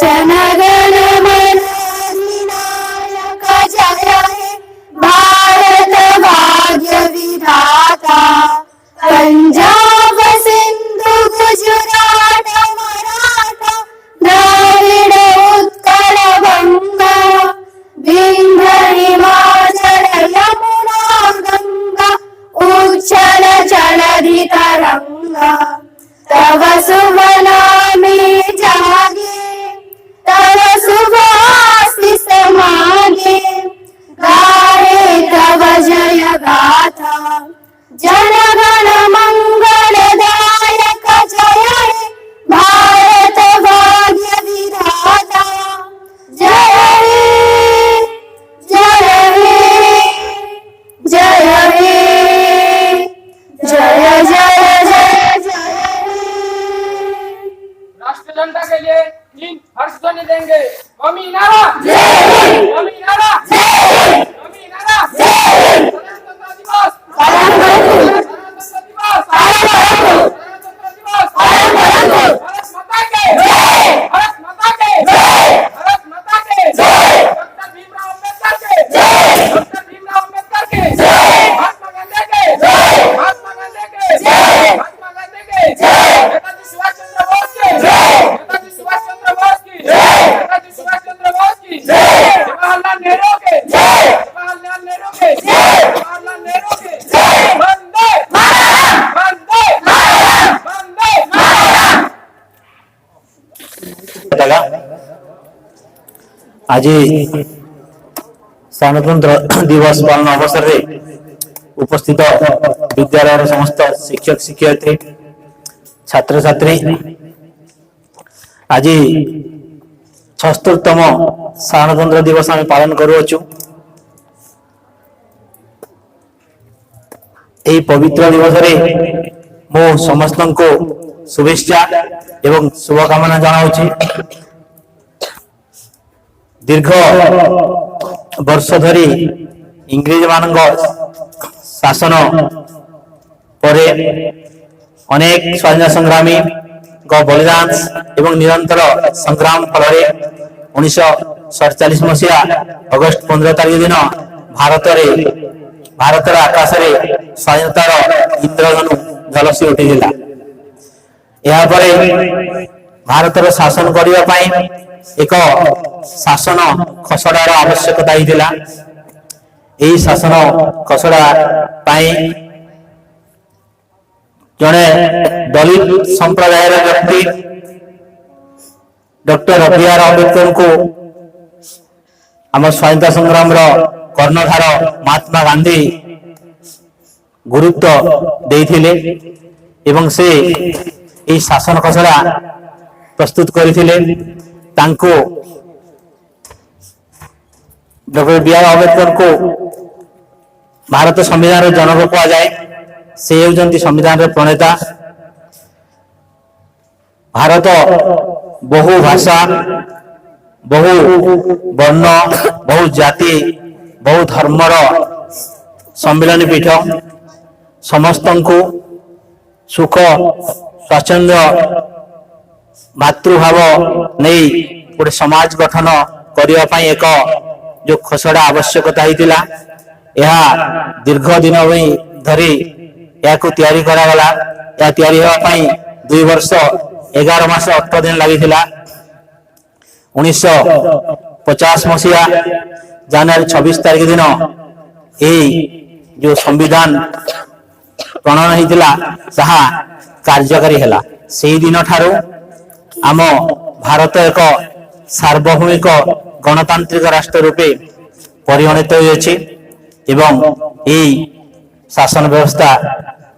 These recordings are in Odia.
जनगण मन अधिनायक जय हे भारत भाग्य विधाता पंजाब सिंधु गुजरात मराठा द्रविड़ उत्कल गंगा विंध्य हिमाचल यमुना गंगा उच्चल जलधि तरंगा तव शुभ नामे जागे तव शुभ आशीष मागे गाए तव जय गाथा जनगण मंगलदायक जय हे भारत भाग्य विधाता जय हे जय हे जय हे जय जय जय जय राष्ट्र जनता के लिए तीन हर्ष ध्वनि देंगे। कौमी नारा जय हिंद, कौमी नारा जय हिंद, कौमी नारा जय हिंद, गणतंत्र दिवस पालन करो, गणतंत्र दिवस पालन करो, गणतंत्र दिवस पालन करो, भारत माता के जय, भारत माता के जय, भारत माता के जय, डॉक्टर भीमराव अम्बेडकर के जय, डॉक्टर भीमराव अम्बेडकर के जय, महात्मा गांधी के जय, महात्मा गांधी के जय, महात्मा गांधी के जय, नेताजी सुभाष चंद्र बोस के जय, नेताजी सुभाष चंद्र बोस की जय, नेताजी सुभाष चंद्र बोस की जय, जवाहरलाल नेहरू के जय, जवाहरलाल नेहरू के जय, जवाहरलाल नेहरू के जय, वंदे मातरम, वंदे मातरम, वंदे मातरम। आज साधारणतंत्र दिवस पालन अवसर में उपस्थित विद्यालय समस्त शिक्षक शिक्षयित्री छात्र छात्री आज 76तम साधारणतंत्र दिवस आम पालन करुछु। यही पवित्र दिवस रे मो समस्त को शुभेच्छा एवं शुभकामना जनाऊँ। दीर्घ वर्ष धरी इंग्रेज मान शासन पर अनेक स्वाधीनता संग्रामी बलिदान एवं निरंतर संग्राम फल 1947 मसीहा अगस्ट 15 तारीख दिन भारतर आकाश में स्वाधीनतार इंद्रधनु झलसी उठिला। यापर भारतर शासन करने एक शासन खसड़ार आवश्यकता होता। यही शासन खसड़ा जड़े दलित संप्रदाय व्यक्ति डॉक्टर बी आर अम्बेडकर को आम स्वाधीनता संग्राम कर्णधार महात्मा गांधी गुरुत्व देइथिले एवं से यही शासन खसड़ा प्रस्तुत करथिले। तांको डॉक्टर बी आर अम्बेडकर को भारत संविधान जनक कहा जाए। से होती संविधान प्रणेता। भारत बहु भाषा बहु वर्ण बहु जाति बहु धर्मर सम्मिलन पीठ। समस्त को सुख स्वाच्छंद्य मातृभाव नहीं गोटे समाज गठन करने एक जो खसड़ा आवश्यकता होता यह दीर्घ दिन धरी या करागला। या 2 वर्ष 11 मास 8 दिन लगी। 1950 मसीहा जनवरी 26 तारीख दिन यही जो संविधान प्रणयन होता कार्यकारी है। से दिन ठारू आम भारत एक सार्वभौमिक गणतांत्रिक राष्ट्र रूपे परिगणित होइछि एवं यही शासन व्यवस्था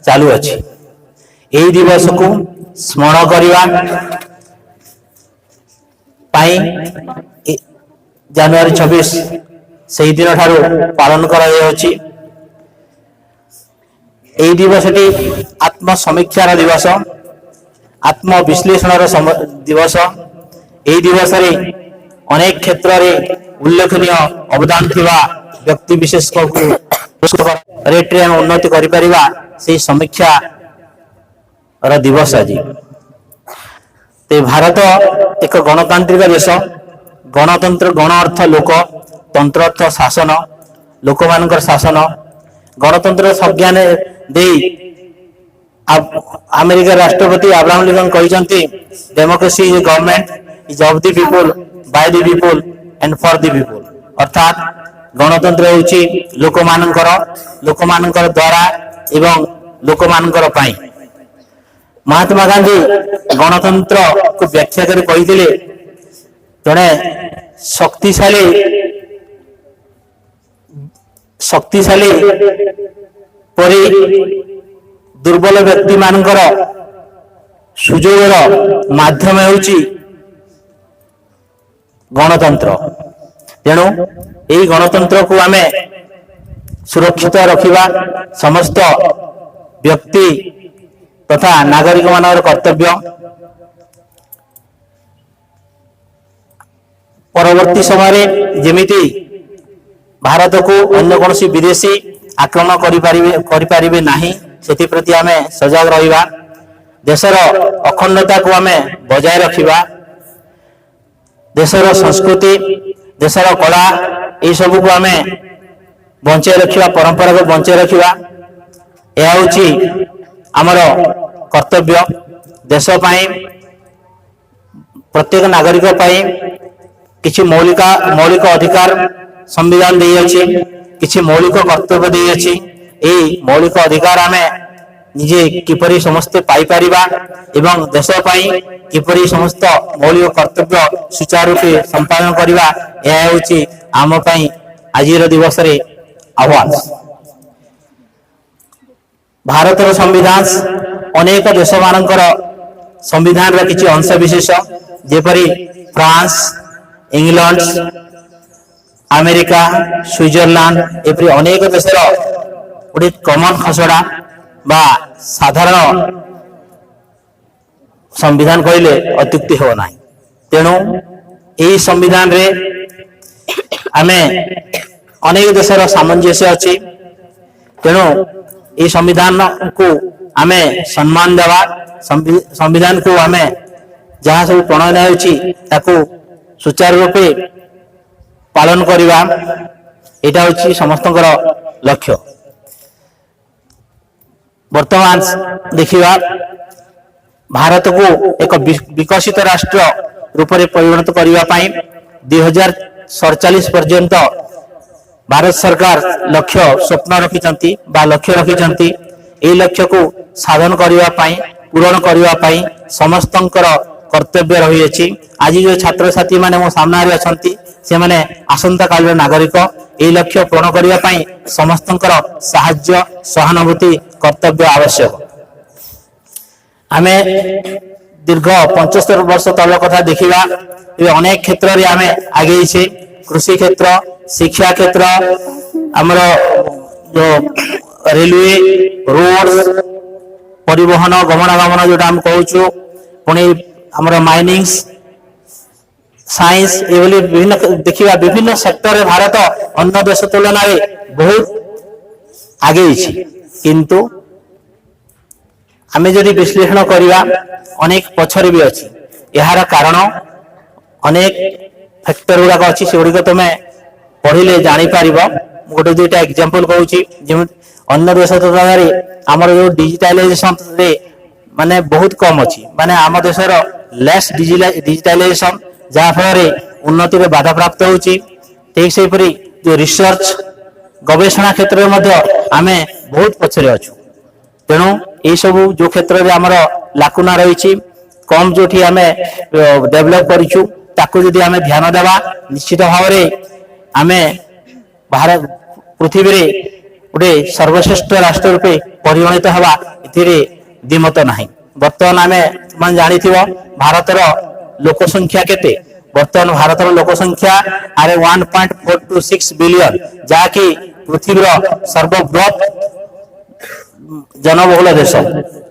चालू अछि। यही दिवस को स्मरण करवा ଜାନୁଆରୀ 26 ସେହି ଦିନ ଠାରୁ ପାଳନ କରାଯାଉଛି। ଏହି ଦିବସଟି ଆତ୍ମ ସମୀକ୍ଷାର ଦିବସ, ଆତ୍ମ ବିଶ୍ଳେଷଣର ଦିବସ। ଏହି ଦିବସରେ ଅନେକ କ୍ଷେତ୍ରରେ ଉଲ୍ଲେଖନୀୟ ଅବଦାନ ଥିବା ବ୍ୟକ୍ତି ବିଶେଷଙ୍କୁ ରେଟ୍ରେ ଆମେ ଉନ୍ନତି କରିପାରିବା, ସେହି ସମୀକ୍ଷାର ଦିବସ ଆଜି। ଭାରତ ଏକ ଗଣତାନ୍ତ୍ରିକ ଦେଶ। ଗଣତନ୍ତ୍ର, ଗଣ ଅର୍ଥ ଲୋକ, ତନ୍ତ୍ର ଅର୍ଥ ଶାସନ, ଲୋକମାନଙ୍କର ଶାସନ। ଗଣତନ୍ତ୍ର ସଂଜ୍ଞା ଦେଇ ଆମେରିକା ରାଷ୍ଟ୍ରପତି ଆବ୍ରାହମ ଲିଙ୍କନ କହିଛନ୍ତି, democracy is government is of the people, by the people and for the people. ଅର୍ଥାତ୍ ଗଣତନ୍ତ୍ର ହେଉଛି ଲୋକମାନଙ୍କର, ଲୋକମାନଙ୍କର ଦ୍ୱାରା ଏବଂ ଲୋକମାନଙ୍କର ପାଇଁ। ମହାତ୍ମା ଗାନ୍ଧୀ ଗଣତନ୍ତ୍ରକୁ ବ୍ୟାଖ୍ୟା କରି କହିଥିଲେ, ଜଣେ ଶକ୍ତିଶାଳୀ ପରି ଦୁର୍ବଳ ବ୍ୟକ୍ତି ମାନଙ୍କର ସୁଯୋଗର ମାଧ୍ୟମ ହେଉଛି ଗଣତନ୍ତ୍ର। ତେଣୁ ଏହି ଗଣତନ୍ତ୍ରକୁ ଆମେ ସୁରକ୍ଷିତ ରଖିବା ସମସ୍ତ ବ୍ୟକ୍ତି ତଥା ନାଗରିକ ମାନଙ୍କର କର୍ତ୍ତବ୍ୟ। ପରବର୍ତ୍ତୀ ସମୟରେ ଯେମିତି ଭାରତକୁ ଅନ୍ୟ କୌଣସି ବିଦେଶୀ ଆକ୍ରମଣ କରିପାରିବେ ନାହିଁ, ସେଥିପ୍ରତି ଆମେ ସଜାଗ ରହିବା। ଦେଶର ଅଖଣ୍ଡତାକୁ ଆମେ ବଜାୟ ରଖିବା। ଦେଶର ସଂସ୍କୃତି, ଦେଶର କଳା, ଏସବୁକୁ ଆମେ ବଞ୍ଚାଇ ରଖିବା, ପରମ୍ପରାକୁ ବଞ୍ଚାଇ ରଖିବା। ଏହା ହେଉଛି ଆମର କର୍ତ୍ତବ୍ୟ। ଦେଶ ପାଇଁ, ପ୍ରତ୍ୟେକ ନାଗରିକ ପାଇଁ କିଛି ମୌଳିକ ଅଧିକାର ସମ୍ବିଧାନ ଦେଇଅଛି, କିଛି ମୌଳିକ କର୍ତ୍ତବ୍ୟ ଦେଇଅଛି। ଏହି ମୌଳିକ ଅଧିକାର ଆମେ ନିଜେ କିପରି ସମସ୍ତେ ପାଇପାରିବା ଏବଂ ଦେଶ ପାଇଁ କିପରି ସମସ୍ତ ମୌଳିକ କର୍ତ୍ତବ୍ୟ ସୁଚାରୁ ରୂପେ ସମ୍ପାଦନ କରିବା, ଏହା ହେଉଛି ଆମ ପାଇଁ ଆଜିର ଦିବସରେ ଆହ୍ୱାନ। ଭାରତର ସମ୍ବିଧାନ ଅନେକ ଦେଶମାନଙ୍କର ସମ୍ବିଧାନର କିଛି ଅଂଶ ବିଶେଷ, ଯେପରି ଫ୍ରାନ୍ସ, ଇଂଲଣ୍ଡ, ଆମେରିକା, ସୁଇଜରଲ୍ୟାଣ୍ଡ, ଏପରି ଅନେକ ଦେଶର ଗୋଟେ କମନ ଖସଡ଼ା ବା ସାଧାରଣ ସମ୍ବିଧାନ କହିଲେ ଅତ୍ୟୁକ୍ତି ହେବ ନାହିଁ। ତେଣୁ ଏହି ସମ୍ବିଧାନରେ ଆମେ ଅନେକ ଦେଶର ସାମଞ୍ଜସ୍ୟ ଅଛି। ତେଣୁ ଏହି ସମ୍ବିଧାନକୁ ଆମେ ସମ୍ମାନ ଦେବା, ସମ୍ବିଧାନକୁ ଆମେ ଯାହା ସବୁ ପ୍ରଣୟନ ହେଉଛି ତାକୁ ସୁଚାରୁ ରୂପେ ପାଳନ କରିବା, ଏଇଟା ହେଉଛି ସମସ୍ତଙ୍କର ଲକ୍ଷ୍ୟ। ବର୍ତ୍ତମାନ ଦେଖିବା, ଭାରତକୁ ଏକ ବିକଶିତ ରାଷ୍ଟ୍ର ରୂପରେ ପରିଣତ କରିବା ପାଇଁ 2047 ପର୍ଯ୍ୟନ୍ତ ଭାରତ ସରକାର ସ୍ୱପ୍ନ ରଖିଛନ୍ତି ବା ଲକ୍ଷ୍ୟ ରଖିଛନ୍ତି। ଏହି ଲକ୍ଷ୍ୟକୁ ସାଧନ କରିବା ପାଇଁ, ପୂରଣ କରିବା ପାଇଁ ସମସ୍ତଙ୍କର କର୍ତ୍ତବ୍ୟ ରହିଅଛି। ଆଜି ଯେଉଁ ଛାତ୍ରଛାତ୍ରୀ ମାନେ ମୋ ସାମ୍ନାରେ ଅଛନ୍ତି, ସେମାନେ ଆସନ୍ତାକାଳର ନାଗରିକ। ଏହି ଲକ୍ଷ୍ୟ ପୂରଣ କରିବା ପାଇଁ ସମସ୍ତଙ୍କର ସାହାଯ୍ୟ, ସହାନୁଭୂତି, କର୍ତ୍ତବ୍ୟ ଆବଶ୍ୟକ। ଆମେ ଦୀର୍ଘ 75 ବର୍ଷ ତଳ କଥା ଦେଖିବା, ଏବେ ଅନେକ କ୍ଷେତ୍ରରେ ଆମେ ଆଗେଇଛେ। କୃଷି କ୍ଷେତ୍ର, ଶିକ୍ଷା କ୍ଷେତ୍ର, ଆମର ରେଲୱେ, ରୋଡ, ପରିବହନ, ଗମନାଗମନ ଯୋଉଟା ଆମେ କହୁଛୁ, ପୁଣି ଆମର ମାଇନିଂ, ସାଇନ୍ସ, ଏଭଳି ବିଭିନ୍ନ ଦେଖିବା, ବିଭିନ୍ନ ସେକ୍ଟରରେ ଭାରତ ଅନ୍ୟ ଦେଶ ତୁଳନାରେ ବହୁତ ଆଗେଇଛି। କିନ୍ତୁ ଆମେ ଯଦି ବିଶ୍ଳେଷଣ କରିବା, ଅନେକ ପଛରେ ବି ଅଛି। ଏହାର କାରଣ ଅନେକ ଫ୍ୟାକ୍ଟର ଗୁଡାକ ଅଛି, ସେଗୁଡିକ ତମେ ପଢିଲେ ଜାଣିପାରିବ। ମୁଁ ଗୋଟେ ଦୁଇଟା ଏକ୍ସାମ୍ପଲ କହୁଛି। ଯେମିତି ଅନ୍ୟ ଦେଶ ତୁଳନାରେ ଆମର ଯୋଉ ଡିଜିଟାଲାଇଜେସନରେ ମାନେ ବହୁତ କମ ଅଛି, ମାନେ ଆମ ଦେଶର ଲେସ୍ ଡିଜିଟାଲାଇଜେସନ, ଯାହା ଫଳରେ ଉନ୍ନତିରେ ବାଧାପ୍ରାପ୍ତ ହେଉଛି। ଠିକ ସେହିପରି ଯୋଉ ରିସର୍ଚ୍ଚ, ଗବେଷଣା କ୍ଷେତ୍ରରେ ମଧ୍ୟ ଆମେ ବହୁତ ପଛରେ ଅଛୁ। ତେଣୁ ଏଇ ସବୁ ଯୋଉ କ୍ଷେତ୍ରରେ ଆମର ଲାକୁନା ରହିଛି, କମ ଯୋଉଠି ଆମେ ଡେଭଲପ କରିଛୁ, ତାକୁ ଯଦି ଆମେ ଧ୍ୟାନ ଦେବା, ନିଶ୍ଚିତ ଭାବରେ ଆମେ ପୃଥିବୀରେ ଗୋଟେ ସର୍ବଶ୍ରେଷ୍ଠ ରାଷ୍ଟ୍ର ରୂପେ ପରିଗଣିତ ହେବା, ଏଥିରେ ଦ୍ୱିମତ ନାହିଁ। ବର୍ତ୍ତମାନ ଆମେ ଜାଣିଥିବ ଭାରତର ଲୋକ ସଂଖ୍ୟା କେତେ? ବର୍ତ୍ତମାନ ଭାରତର ଲୋକ ସଂଖ୍ୟା ଆରେ 1.426 ବିଲିୟନ, ଯାହାକି ପୃଥିବୀର ସର୍ବବୃହତ ଜନବହୁଳ ଦେଶ।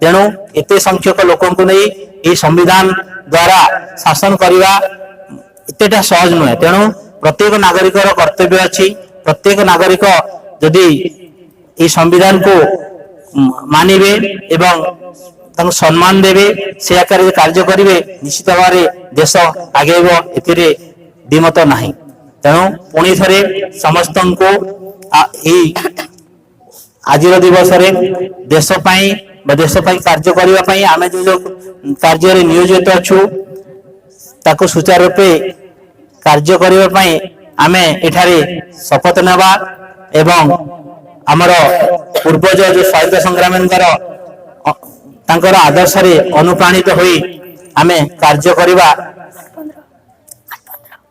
ତେଣୁ ଏତେ ସଂଖ୍ୟକ ଲୋକଙ୍କୁ ନେଇ ଏହି ସମ୍ବିଧାନ ଦ୍ୱାରା ଶାସନ କରିବା ଏତେଟା ସହଜ ନୁହେଁ। ତେଣୁ ପ୍ରତ୍ୟେକ ନାଗରିକର କର୍ତ୍ତବ୍ୟ ଅଛି। ପ୍ରତ୍ୟେକ ନାଗରିକ ଯଦି এই ସମ୍ବିଧାନକୁ ମାନିବେ ଏବଂ ତାଙ୍କୁ ସମ୍ମାନ ଦେବେ, ସେ ଆକାରରେ କାର୍ଯ୍ୟ କରିବେ, ନିଶ୍ଚିତ ଭାବରେ ଦେଶ ଆଗେଇବ, ଏଥିରେ ଦ୍ୱିମତ ନାହିଁ। ତେଣୁ ପୁଣି ଥରେ ସମସ୍ତଙ୍କୁ ଏହି ଆଜିର ଦିବସରେ ଦେଶ ପାଇଁ ବା ଦେଶ ପାଇଁ କାର୍ଯ୍ୟ କରିବା ପାଇଁ ଆମେ ଯେଉଁ କାର୍ଯ୍ୟରେ ନିୟୋଜିତ ଅଛୁ ତାକୁ ସୁଚାରୁ ରୂପେ କାର୍ଯ୍ୟ କରିବା ପାଇଁ ଆମେ ଏଠାରେ ଶପଥ ନେବା ଏବଂ ଆମର ପୂର୍ବଜ ଯେଉଁ ସ୍ୱାଧୀନତା ସଂଗ୍ରାମୀଙ୍କର ତାଙ୍କର ଆଦର୍ଶରେ ଅନୁପ୍ରାଣିତ ହୋଇ ଆମେ କାର୍ଯ୍ୟ କରିବା,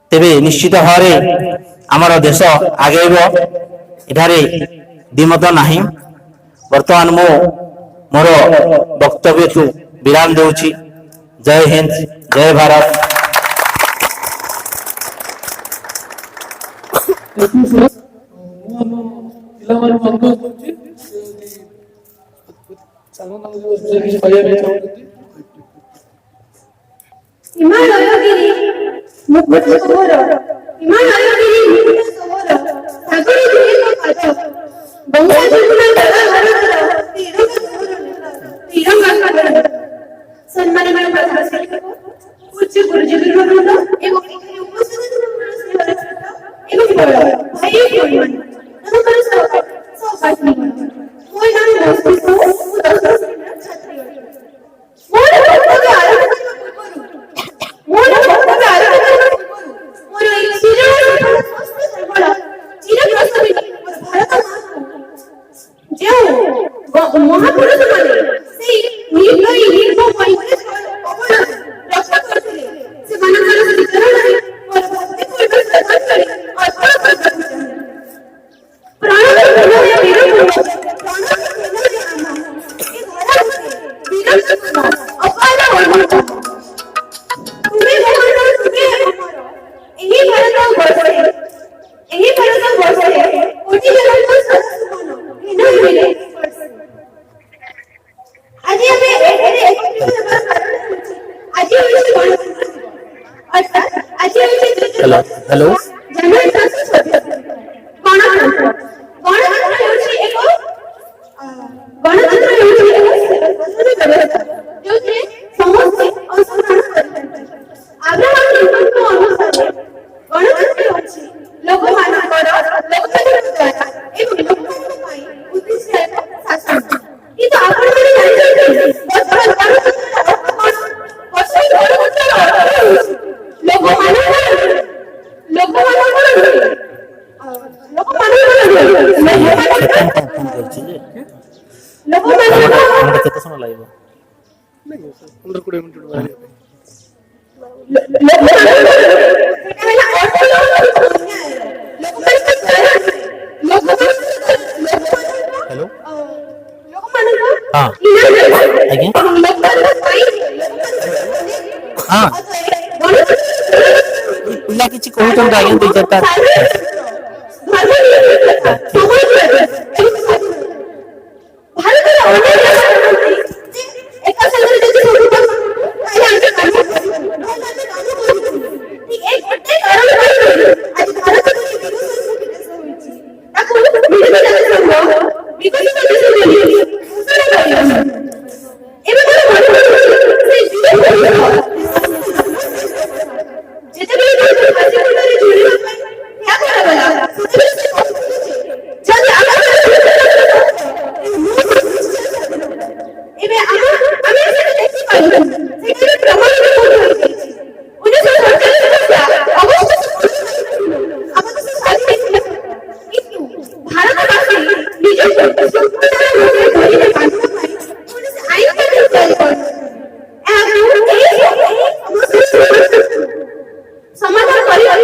ତେବେ ନିଶ୍ଚିତ ଭାବରେ ଆମର ଦେଶ ଆଗେଇବ, ଏଠାରେ ଦ୍ୱିମତ ନାହିଁ। ବର୍ତ୍ତମାନ ମୁଁ ମୋର ବକ୍ତବ୍ୟକୁ ବିରାମ ଦେଉଛି। ଜୟ ହିନ୍ଦ, ଜୟ ଭାରତ। ପିଲାମାନଙ୍କୁ ଅନୁରୋଧ କରୁଛି ସାଧାରଣତନ୍ତ୍ର ଦିବସ ବିଷୟରେ କିଛି କହିବା ପାଇଁ ଚାହୁଁଛନ୍ତି। ହିମାଳୟଗିରି ମୁକୁଟ ସୋହର, ହିମାଳୟଗିରି ମୁକୁଟ ସୋହର, ସାଗର ଧୂଳିତ ପାଦ, ବଙ୍ଗା ଯମୁନା ଜଳ ଭାରତର ତିରଙ୍ଗା କଲର। ସମ୍ମାନନୀୟ ପ୍ରଧାନ ଶିକ୍ଷକ, ପୂଜ୍ୟ ଗୁରୁଜୀ ବୃନ୍ଦ ଏବଂ ଏଠାରେ ଉପସ୍ଥିତ ଏବଂ ବଡ଼ ଭାଇ ଭଉଣୀମାନେ, ନମସ୍କାର ସହପାଠୀ। ମୋ ନାମ ମସ୍ତିଷ୍କ, ମୁଁ 10ମ ଶ୍ରେଣୀର ଛାତ୍ରୀ ଅଟେ। ମୋର ବକ୍ତବ୍ୟ ଆରମ୍ଭ କରିବା ପୂର୍ବରୁ ମୋର ଏହି ସମସ୍ତ ଦୁର୍ବଳ ଚିରପ୍ରସବୀ ମୋର ଭାରତ ମାଆକୁ, ଯେଉଁ ମହାପୁରୁଷମାନେ ସେଇ ନିର୍ଭୟୀ ନିର୍ଭୟ କବଳରୁ ରକ୍ଷା କରିଥିଲେ, ସେମାନଙ୍କର ଶ୍ରୀଚରଣରେ ମୋର ଭକ୍ତିପୂର୍ଣ୍ଣ ଶ୍ରଦ୍ଧାଞ୍ଜଳି ଅର୍ପଣ କରିବାକୁ ଚାହେଁ। ପ୍ରାଣର ହୃଦୟ ବୀରପୁର, ପ୍ରାଣର ହୃଦୟ ଆମ ଏ ଧରାକୁ ବୀରତ୍ୱ ଅପାର ଅନୁଭବ। ତୁମେ ମହାନ, ତୁମେ ଅମର। ଏହି ଭାରତ ବର୍ଷରେ କୋଟି ଜନଙ୍କ ସମାନ ଭିନ୍ନ ମିଳେ ସ୍ପର୍ଶ। ଆଜି ଆମେ ଏଠାରେ ଏକତ୍ରିତ ହେବାର କାରଣ ହେଉଛି ଆଜି ହେଉଛି ଗଣତନ୍ତ୍ର ଦିବସ, ଅର୍ଥାତ୍ ଆଜି ହେଉଛି ହ୍ୟାଲୋ ଜାନୁଆରୀ 26 ଗଣତନ୍ତ୍ର। ଗଣତନ୍ତ୍ର ହେଉଛି ଏକ ବ୍ୟବସ୍ଥା ଯେଉଁଥିରେ ସମସ୍ତେ ଅଂଶଗ୍ରହଣ କରିଥାନ୍ତି। ଆବ୍ରାହମ ଲିଙ୍କନଙ୍କ ଅନୁସାରେ ଗଣତନ୍ତ୍ର ହେଉଛି ଲୋକମାନଙ୍କର ଲୋକତାନ୍ତ୍ରିକ ଦ୍ୱାରା ଏବଂ ଲୋକମାନଙ୍କ ପାଇଁ ଉଦ୍ଦିଷ୍ଟ ଏକ ଶାସନ। କିନ୍ତୁ ଆପଣମାନେ ଜାଣିଛନ୍ତି ବର୍ତ୍ତମାନ ଗଣତନ୍ତ୍ରର ଅର୍ଥ କଣ? ବର୍ତ୍ତମାନ ଗଣତନ୍ତ୍ରର ଅର୍ଥ ହେଉଛି କେତେ ସମୟ ଲାଗିବ? 15-20 ମିନିଟ୍ ବାହାରିବା ପାଇଁ। ହ୍ୟାଲୋ, ହଁ ପିଲା କିଛି କହୁଛନ୍ତି ଆଜ୍ଞା, 2-4ଟା ସମାଧାନ କରିବା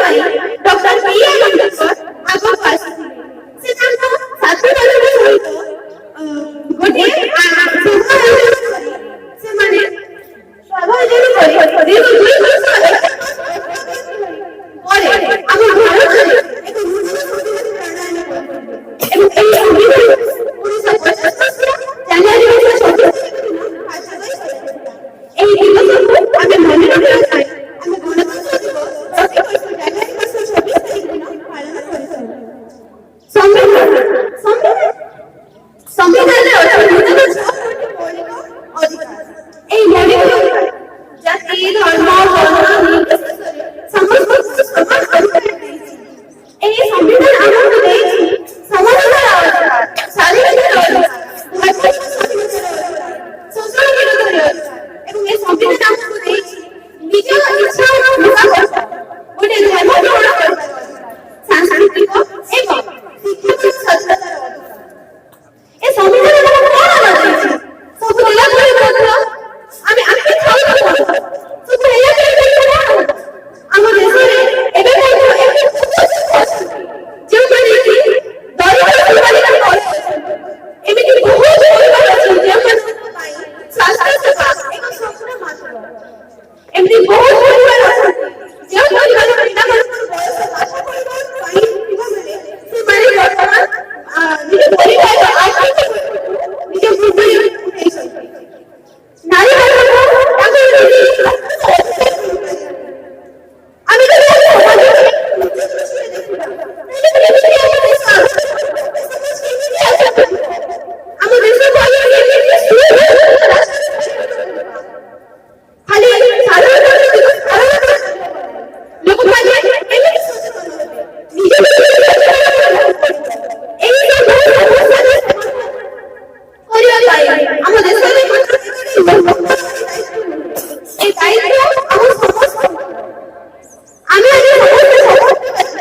আমি আজ সমস্ত সভাপতিবাসী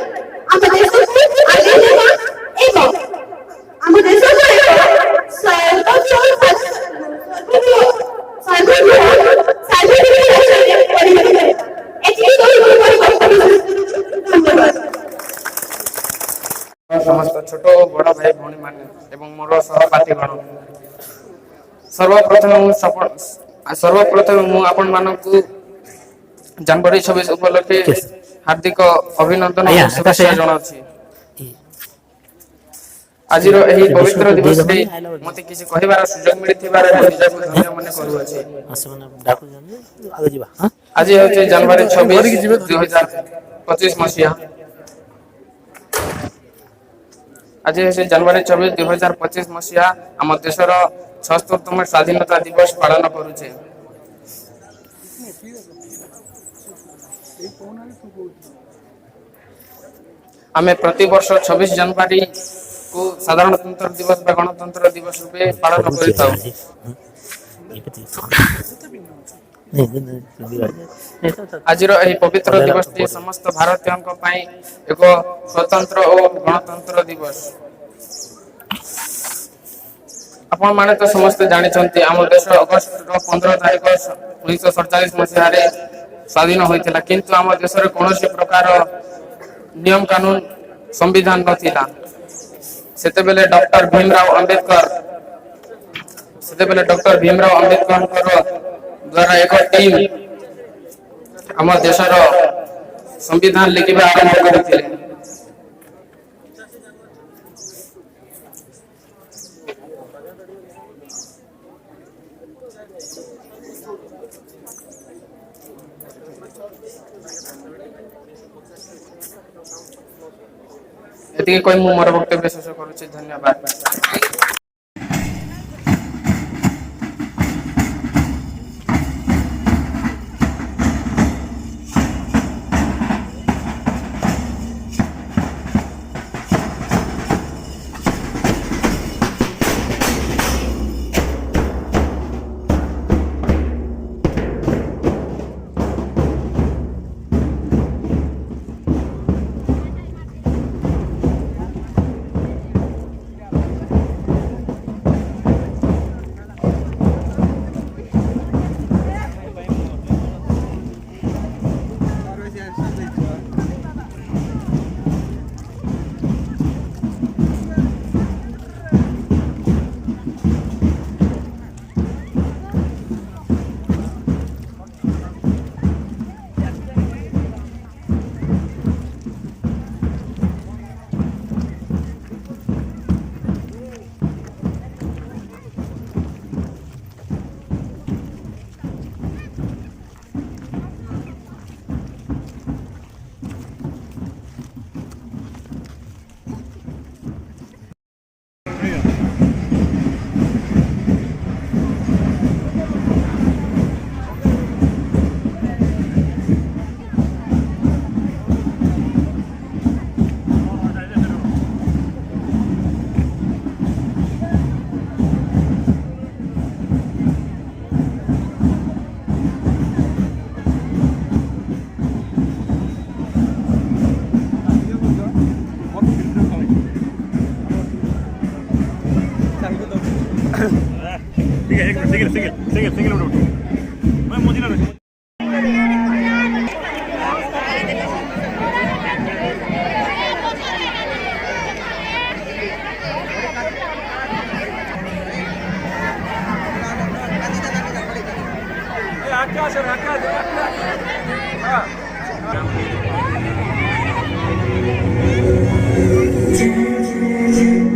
আমাদের দেশকে আগে নেওয়া এবং আমাদের সকলের ধন্যবাদ। সমস্ত ছোট ও বড় ভাই ভଉଣୀ ମାନେ ଏବଂ ମୋର ସହପାଠୀଗଣ, ସର୍ବପ୍ରଥମେ ମୁଁ ଆପଣମାନଙ୍କୁ ଜାନୁଆରୀ 26 ଉପଲକ୍ଷେ ହାର୍ଦ୍ଦିକ ଅଭିନନ୍ଦନ ଓ ଶୁଭେଚ୍ଛା ଜଣାଉଛି। ଆଜିର ଏହି ପବିତ୍ର ଦିବସରେ ମୋତେ କିଛି କହିବାର ସୁଯୋଗ ମିଳିଥିବାର ମୁଁ ନିଜକୁ ଧନ୍ୟ ମନେ କରୁଅଛି। ଆଜି ହେଉଛି ଜାନୁଆରୀ 26, 2025 ମସିହା। ଆଜି ହେଉଛି ଜାନୁଆରୀ 26, 2025 ମସିହା। ଆମ ଦେଶର 76ତମ ସ୍ୱାଧୀନତା ଦିବସ ପାଳନ କରୁଛେ। ଆମେ ପ୍ରତିବର୍ଷ 26 ଜାନୁଆରୀ କୁ ସାଧାରଣତନ୍ତ୍ର ଦିବସ ବା ଗଣତନ୍ତ୍ର ଦିବସ ରୂପେ ପାଳନ କରିଥାଉ। ଆଜିର ଏହି ପବିତ୍ର ଦିବସଟି ସମସ୍ତ ଭାରତୀୟଙ୍କ ପାଇଁ ଏକ ସ୍ୱତନ୍ତ୍ର ଓ ଗଣତନ୍ତ୍ର ଦିବସ। ଆପଣମାନେ ତ ସମସ୍ତେ ଜାଣିଛନ୍ତି ଆମ ଦେଶ ଅଗଷ୍ଟର 15 ତାରିଖ 1947 ମସିହାରେ ସ୍ୱାଧୀନ ହୋଇଥିଲା, କିନ୍ତୁ ଆମ ଦେଶରେ କୌଣସି ପ୍ରକାର ନିୟମ କାନୁନ ସମ୍ବିଧାନ ନଥିଲା। ସେତେବେଳେ ଡକ୍ଟର ଭୀମରାଓ ଆମ୍ବେଦକରଙ୍କର ଦ୍ୱାରା ଏକ ଟିମ୍ ଆମ ଦେଶର ସମ୍ବିଧାନ ଲେଖିବା ଆରମ୍ଭ କରିଥିଲେ। ଏତିକି କହି ମୁଁ ମୋର ବକ୍ତବ୍ୟ ଶେଷ କରୁଛି। ଧନ୍ୟବାଦ। सिंगल मैं मोदी ना Thank you.